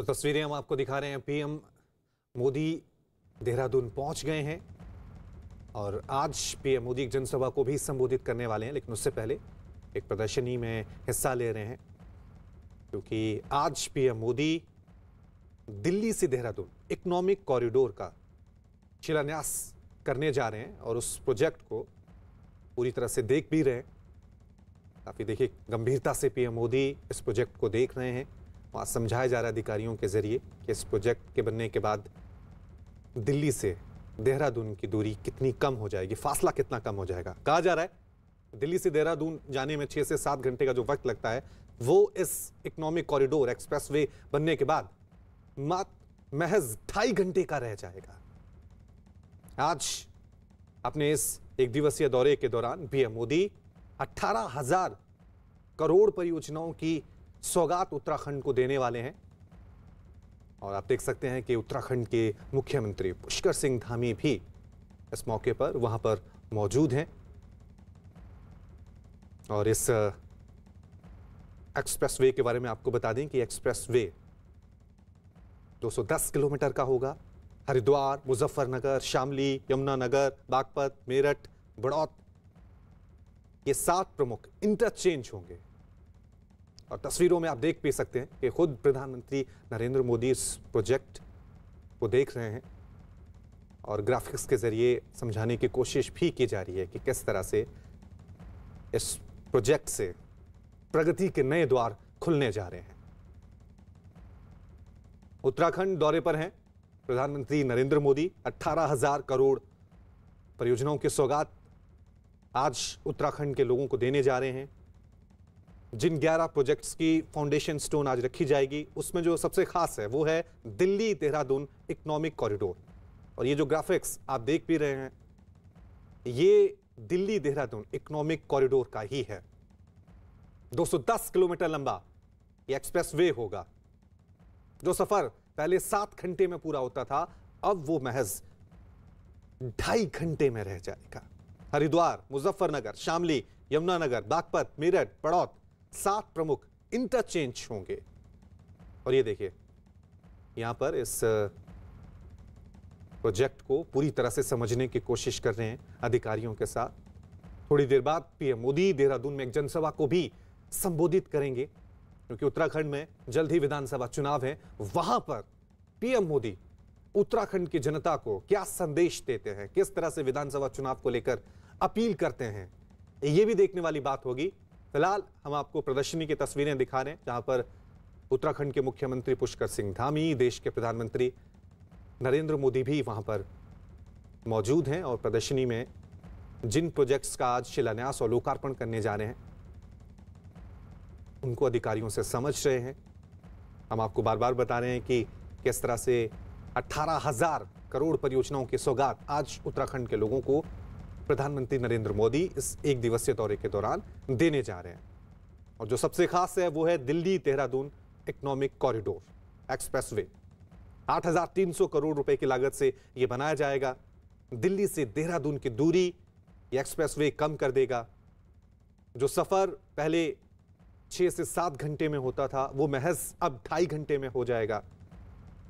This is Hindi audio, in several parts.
तस्वीरें हम आपको दिखा रहे हैं। पीएम मोदी देहरादून पहुंच गए हैं और आज पीएम मोदी एक जनसभा को भी संबोधित करने वाले हैं, लेकिन उससे पहले एक प्रदर्शनी में हिस्सा ले रहे हैं क्योंकि आज पीएम मोदी दिल्ली से देहरादून इकोनॉमिक कॉरिडोर का शिलान्यास करने जा रहे हैं और उस प्रोजेक्ट को पूरी तरह से देख भी रहे हैं। काफी देखिए गंभीरता से पीएम मोदी इस प्रोजेक्ट को देख रहे हैं। वहाँ समझाया जा रहा है अधिकारियों के जरिए कि इस प्रोजेक्ट के बनने के बाद दिल्ली से देहरादून की दूरी कितनी कम हो जाएगी, फासला कितना कम हो जाएगा। कहा जा रहा है दिल्ली से देहरादून जाने में 6 से 7 घंटे का जो वक्त लगता है वो इस इकोनॉमिक कॉरिडोर एक्सप्रेसवे बनने के बाद महज 2.5 घंटे का रह जाएगा। आज अपने इस एक दिवसीय दौरे के दौरान पीएम मोदी 18,000 करोड़ परियोजनाओं की सौगात उत्तराखंड को देने वाले हैं और आप देख सकते हैं कि उत्तराखंड के मुख्यमंत्री पुष्कर सिंह धामी भी इस मौके पर वहां पर मौजूद हैं और इस एक्सप्रेसवे के बारे में आपको बता दें कि एक्सप्रेसवे 210 किलोमीटर का होगा। हरिद्वार, मुजफ्फरनगर, शामली, यमुनानगर, बागपत, मेरठ, बड़ौत ये 7 प्रमुख इंटरचेंज होंगे और तस्वीरों में आप देख भी सकते हैं कि खुद प्रधानमंत्री नरेंद्र मोदी इस प्रोजेक्ट को देख रहे हैं और ग्राफिक्स के जरिए समझाने की कोशिश भी की जा रही है कि किस तरह से इस प्रोजेक्ट से प्रगति के नए द्वार खुलने जा रहे हैं। उत्तराखंड दौरे पर हैं प्रधानमंत्री नरेंद्र मोदी। 18,000 करोड़ परियोजनाओं की सौगात आज उत्तराखंड के लोगों को देने जा रहे हैं। जिन 11 प्रोजेक्ट्स की फाउंडेशन स्टोन आज रखी जाएगी उसमें जो सबसे खास है वो है दिल्ली देहरादून इकोनॉमिक कॉरिडोर। और ये जो ग्राफिक्स आप देख भी रहे हैं ये दिल्ली देहरादून इकोनॉमिक कॉरिडोर का ही है। 210 किलोमीटर लंबा ये एक्सप्रेसवे होगा। जो सफर पहले 7 घंटे में पूरा होता था अब वो महज 2.5 घंटे में रह जाएगा। हरिद्वार, मुजफ्फरनगर, शामली, यमुनानगर, बागपत, मेरठ, बड़ौत 7 प्रमुख इंटरचेंज होंगे। और ये देखिए यहां पर इस प्रोजेक्ट को पूरी तरह से समझने की कोशिश कर रहे हैं अधिकारियों के साथ। थोड़ी देर बाद पीएम मोदी देहरादून में एक जनसभा को भी संबोधित करेंगे क्योंकि उत्तराखंड में जल्द ही विधानसभा चुनाव है। वहां पर पीएम मोदी उत्तराखंड की जनता को क्या संदेश देते हैं, किस तरह से विधानसभा चुनाव को लेकर अपील करते हैं, यह भी देखने वाली बात होगी। फिलहाल हम आपको प्रदर्शनी की तस्वीरें दिखा रहे हैं जहां पर उत्तराखंड के मुख्यमंत्री पुष्कर सिंह धामी, देश के प्रधानमंत्री नरेंद्र मोदी भी वहां पर मौजूद हैं और प्रदर्शनी में जिन प्रोजेक्ट्स का आज शिलान्यास और लोकार्पण करने जा रहे हैं उनको अधिकारियों से समझ रहे हैं। हम आपको बार बार बता रहे हैं कि किस तरह से 18,000 करोड़ परियोजनाओं की सौगात आज उत्तराखंड के लोगों को प्रधानमंत्री नरेंद्र मोदी इस एक दिवसीय दौरे के दौरान देने जा रहे हैं। और जो सबसे खास है वो है Delhi Dehradun economic corridor expressway. 8,300 crore रुपए की लागत से यह बनाया जाएगा। दिल्ली से देहरादून की दूरी यह एक्सप्रेसवे कम कर देगा। जो सफर पहले 6 से 7 घंटे में होता था वो महज अब 2.5 घंटे में हो जाएगा।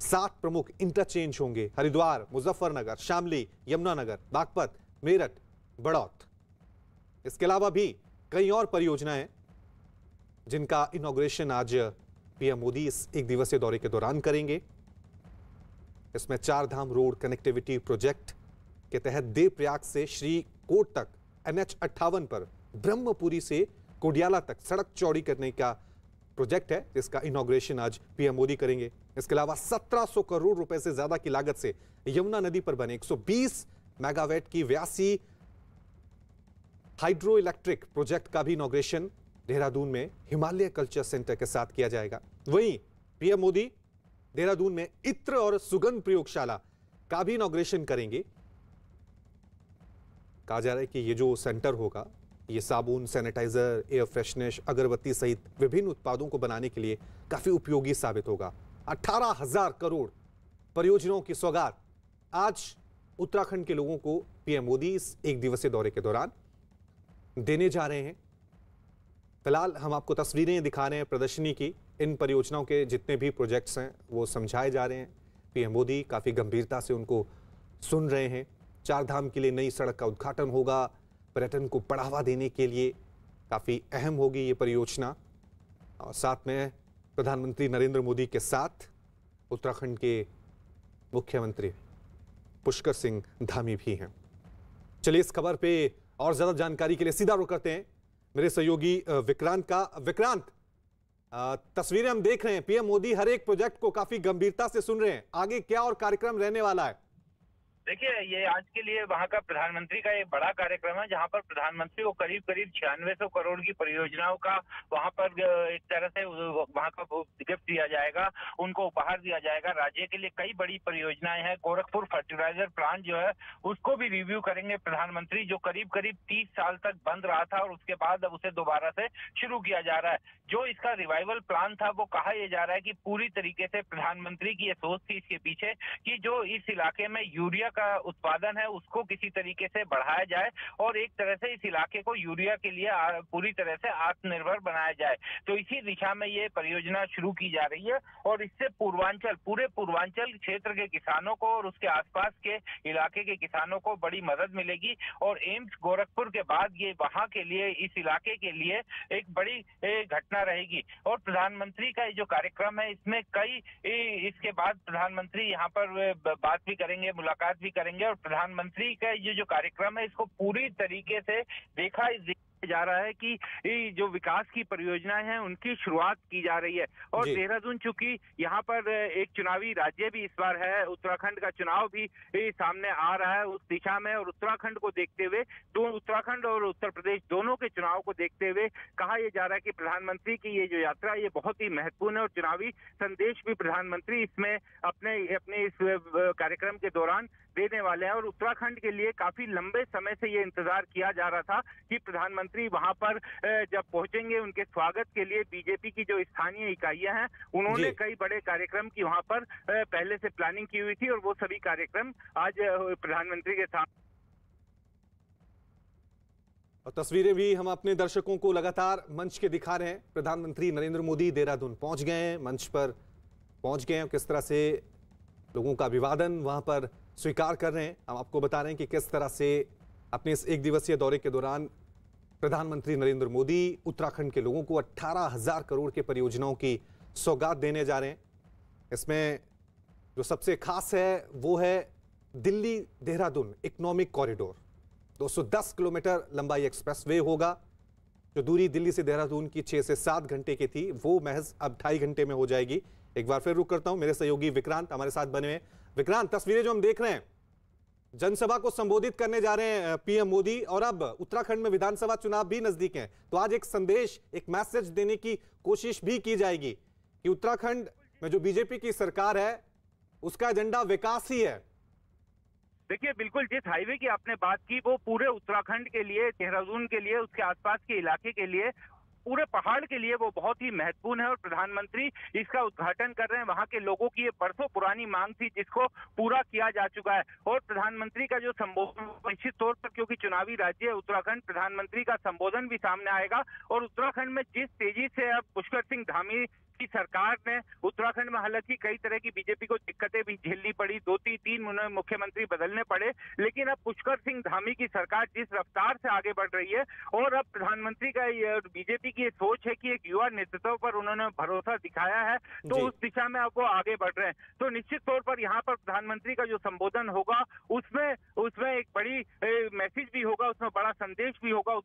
7 प्रमुख इंटरचेंज होंगे। हरिद्वार, मुजफ्फरनगर, शामली, यमुनानगर, बागपत, मेरठ, बड़ौत। इसके अलावा भी कई और परियोजनाएं जिनका इनॉग्रेशन आज पीएम मोदी इस एक दिवसीय दौरे के दौरान करेंगे। इसमें 4 धाम रोड कनेक्टिविटी प्रोजेक्ट के तहत देवप्रयाग से श्रीकोट तक NH 58 पर ब्रह्मपुरी से कोडियाला तक सड़क चौड़ी करने का प्रोजेक्ट है जिसका इनॉग्रेशन आज पीएम मोदी करेंगे। इसके अलावा 1700 करोड़ रुपए से ज्यादा की लागत से यमुना नदी पर बने 120 मेगावाट की 82 हाइड्रो इलेक्ट्रिक प्रोजेक्ट का भी इनॉग्रेशन देहरादून में हिमालय कल्चर सेंटर के साथ किया जाएगा। वहीं पीएम मोदी देहरादून में इत्र और सुगंध प्रयोगशाला का भी इनॉग्रेशन करेंगे। कहा जा रहा है कि ये जो सेंटर होगा ये साबुन, सैनिटाइजर, एयर फ्रेशनर, अगरबत्ती सहित विभिन्न उत्पादों को बनाने के लिए काफी उपयोगी साबित होगा। 18,000 करोड़ परियोजनाओं की सौगात आज उत्तराखंड के लोगों को पीएम मोदी इस एक दिवसीय दौरे के दौरान देने जा रहे हैं। फिलहाल हम आपको तस्वीरें दिखा रहे हैं प्रदर्शनी की इन परियोजनाओं के जितने भी प्रोजेक्ट्स हैं वो समझाए जा रहे हैं। पीएम मोदी काफ़ी गंभीरता से उनको सुन रहे हैं। चार धाम के लिए नई सड़क का उद्घाटन होगा, पर्यटन को बढ़ावा देने के लिए काफ़ी अहम होगी ये परियोजना। और साथ में प्रधानमंत्री नरेंद्र मोदी के साथ उत्तराखंड के मुख्यमंत्री पुष्कर सिंह धामी भी हैं। चलिए इस खबर पे और ज्यादा जानकारी के लिए सीधा रुख करते हैं मेरे सहयोगी विक्रांत का। विक्रांत, तस्वीरें हम देख रहे हैं, पीएम मोदी हर एक प्रोजेक्ट को काफी गंभीरता से सुन रहे हैं। आगे क्या और कार्यक्रम रहने वाला है? देखिए, ये आज के लिए वहाँ का प्रधानमंत्री का एक बड़ा कार्यक्रम है, जहाँ पर प्रधानमंत्री को करीब 9600 करोड़ की परियोजनाओं का वहाँ पर एक तरह से वहाँ का गिफ्ट दिया जाएगा, उनको उपहार दिया जाएगा। राज्य के लिए कई बड़ी परियोजनाएं हैं। गोरखपुर फर्टिलाइजर प्लांट जो है उसको भी रिव्यू करेंगे प्रधानमंत्री, जो करीब 30 साल तक बंद रहा था और उसके बाद अब उसे दोबारा से शुरू किया जा रहा है। जो इसका रिवाइवल प्लान था वो कहा यह जा रहा है कि पूरी तरीके से प्रधानमंत्री की ये सोच थी इसके पीछे कि जो इस इलाके में यूरिया का उत्पादन है उसको किसी तरीके से बढ़ाया जाए और एक तरह से इस इलाके को यूरिया के लिए पूरी तरह से आत्मनिर्भर बनाया जाए। तो इसी दिशा में ये परियोजना शुरू की जा रही है और इससे पूरे पूर्वांचल क्षेत्र के किसानों को और उसके आसपास के इलाके के किसानों को बड़ी मदद मिलेगी। और एम्स गोरखपुर के बाद ये वहां के लिए, इस इलाके के लिए एक बड़ी घटना रहेगी। और प्रधानमंत्री का जो कार्यक्रम है इसमें इसके बाद प्रधानमंत्री यहाँ पर बात भी करेंगे, मुलाकात भी करेंगे। और प्रधानमंत्री का ये जो कार्यक्रम है इसको पूरी तरीके से देखा जा रहा है कि जो विकास की परियोजनाएं हैं उनकी शुरुआत की जा रही है। और देहरादून चूंकि यहाँ पर एक चुनावी राज्य भी इस बार है, उत्तराखंड का चुनाव भी सामने आ रहा है उस दिशा में, और उत्तराखंड को देखते हुए, उत्तराखंड और उत्तर प्रदेश दोनों के चुनाव को देखते हुए कहा यह जा रहा है कि प्रधानमंत्री की ये जो यात्रा ये बहुत ही महत्वपूर्ण है और चुनावी संदेश भी प्रधानमंत्री इसमें अपने इस कार्यक्रम के दौरान देने वाले हैं। और उत्तराखंड के लिए काफी लंबे समय से ये इंतजार किया जा रहा था कि प्रधानमंत्री वहां पर जब पहुंचेंगे उनके स्वागत के लिए बीजेपी की जो स्थानीय इकाइयां हैं उन्होंने कई बड़े कार्यक्रम की वहां पर पहले से प्लानिंग की हुई थी और वो सभी कार्यक्रम आज प्रधानमंत्री के साथ। और तस्वीरें भी हम अपने दर्शकों को लगातार मंच के दिखा रहे हैं। प्रधानमंत्री नरेंद्र मोदी देहरादून पहुंच गए हैं, मंच पर पहुंच गए हैं। किस तरह से लोगों का अभिवादन वहां पर स्वीकार कर रहे हैं। हम आपको बता रहे हैं कि किस तरह से अपने इस एक दिवसीय दौरे के दौरान प्रधानमंत्री नरेंद्र मोदी उत्तराखंड के लोगों को 18,000 करोड़ के परियोजनाओं की सौगात देने जा रहे हैं। इसमें जो सबसे खास है वो है Delhi Dehradun economic corridor. 210 kilometre लंबा ये एक्सप्रेसवे होगा। जो दूरी दिल्ली से देहरादून की 6 से 7 घंटे की थी वो महज अब 2.5 घंटे में हो जाएगी। एक बार फिर रुक करता हूं, मेरे सहयोगी विक्रांत हमारे साथ बने हुए। विक्रांत, तस्वीरें जो हम देख रहे हैं, जनसभा को संबोधित करने जा रहे हैं पीएम मोदी, और अब उत्तराखंड में विधानसभा चुनाव भी नजदीक हैं, तो आज एक संदेश, एक मैसेज देने की कोशिश भी की जाएगी कि उत्तराखंड में जो बीजेपी की सरकार है उसका एजेंडा विकास ही है। देखिए, बिल्कुल जिस हाईवे की आपने बात की वो पूरे उत्तराखंड के लिए, देहरादून के लिए, उसके आसपास के इलाके के लिए, पूरे पहाड़ के लिए वो बहुत ही महत्वपूर्ण है और प्रधानमंत्री इसका उद्घाटन कर रहे हैं। वहां के लोगों की ये बरसों पुरानी मांग थी जिसको पूरा किया जा चुका है। और प्रधानमंत्री का जो संबोधन निश्चित तौर पर, क्योंकि चुनावी राज्य है उत्तराखंड, प्रधानमंत्री का संबोधन भी सामने आएगा। और उत्तराखंड में जिस तेजी से अब पुष्कर सिंह धामी की सरकार ने उत्तराखंड में, हालांकि कई तरह की बीजेपी को दिक्कतें भी झेलनी पड़ी, 2-3 मुख्यमंत्री बदलने पड़े, लेकिन अब पुष्कर सिंह धामी की सरकार जिस रफ्तार से आगे बढ़ रही है और अब प्रधानमंत्री का बीजेपी की ये सोच है कि एक युवा नेतृत्व पर उन्होंने भरोसा दिखाया है, तो उस दिशा में अब वो आगे बढ़ रहे हैं। तो निश्चित तौर पर यहाँ पर प्रधानमंत्री का जो संबोधन होगा उसमें एक बड़ी मैसेज भी होगा, उसमें बड़ा संदेश भी होगा।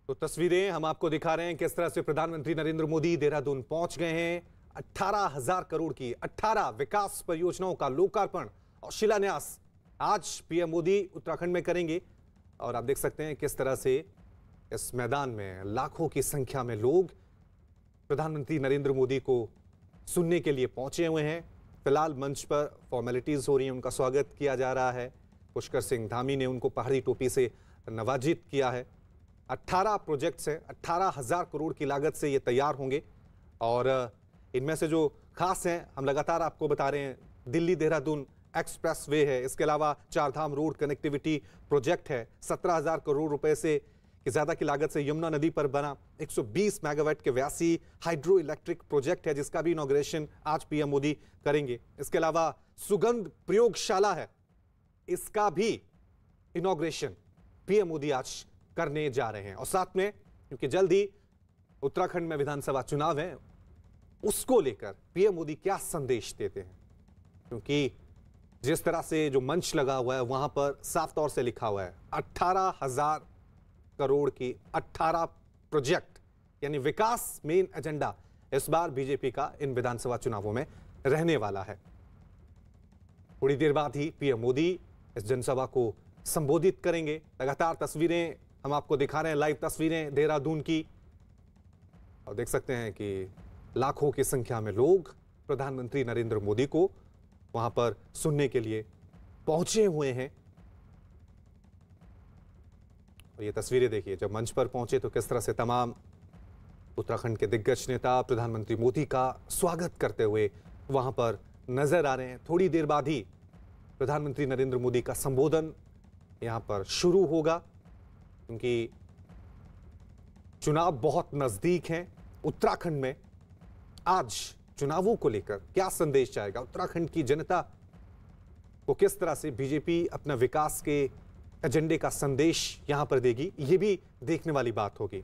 तो तस्वीरें हम आपको दिखा रहे हैं किस तरह से प्रधानमंत्री नरेंद्र मोदी देहरादून पहुंच गए हैं। 18,000 करोड़ की 18 विकास परियोजनाओं का लोकार्पण और शिलान्यास आज पीएम मोदी उत्तराखंड में करेंगे। और आप देख सकते हैं किस तरह से इस मैदान में लाखों की संख्या में लोग प्रधानमंत्री नरेंद्र मोदी को सुनने के लिए पहुंचे हुए हैं। फिलहाल मंच पर फॉर्मेलिटीज हो रही हैं, उनका स्वागत किया जा रहा है। पुष्कर सिंह धामी ने उनको पहाड़ी टोपी से नवाजित किया है। 18 प्रोजेक्ट्स हैं, 18,000 करोड़ की लागत से ये तैयार होंगे। और इनमें से जो खास हैं हम लगातार आपको बता रहे हैं, दिल्ली देहरादून एक्सप्रेसवे है, इसके अलावा चारधाम रोड कनेक्टिविटी प्रोजेक्ट है। 17,000 करोड़ रुपए से कि ज्यादा की लागत से यमुना नदी पर बना 120 मेगावाट के व्यासी हाइड्रो इलेक्ट्रिक प्रोजेक्ट है, जिसका भी इनॉग्रेशन आज पीएम मोदी करेंगे। इसके अलावा सुगंध प्रयोगशाला है, इसका भी इनॉग्रेशन पीएम मोदी आज करने जा रहे हैं। और साथ में क्योंकि जल्द ही उत्तराखंड में विधानसभा चुनाव है, उसको लेकर पीएम मोदी क्या संदेश देते हैं, क्योंकि जिस तरह से जो मंच लगा हुआ है वहां पर साफ तौर से लिखा हुआ है 18,000 करोड़ की 18 प्रोजेक्ट, यानी विकास मेन एजेंडा इस बार बीजेपी का इन विधानसभा चुनावों में रहने वाला है। थोड़ी देर बाद ही पीएम मोदी इस जनसभा को संबोधित करेंगे। लगातार तस्वीरें हम आपको दिखा रहे हैं, लाइव तस्वीरें देहरादून की, और देख सकते हैं कि लाखों की संख्या में लोग प्रधानमंत्री नरेंद्र मोदी को वहां पर सुनने के लिए पहुंचे हुए हैं। और ये तस्वीरें देखिए, जब मंच पर पहुंचे तो किस तरह से तमाम उत्तराखंड के दिग्गज नेता प्रधानमंत्री मोदी का स्वागत करते हुए वहां पर नजर आ रहे हैं। थोड़ी देर बाद ही प्रधानमंत्री नरेंद्र मोदी का संबोधन यहां पर शुरू होगा, क्योंकि चुनाव बहुत नजदीक हैं। उत्तराखंड में आज चुनावों को लेकर क्या संदेश जाएगा, उत्तराखंड की जनता को किस तरह से बीजेपी अपना विकास के एजेंडे का संदेश यहां पर देगी, यह भी देखने वाली बात होगी।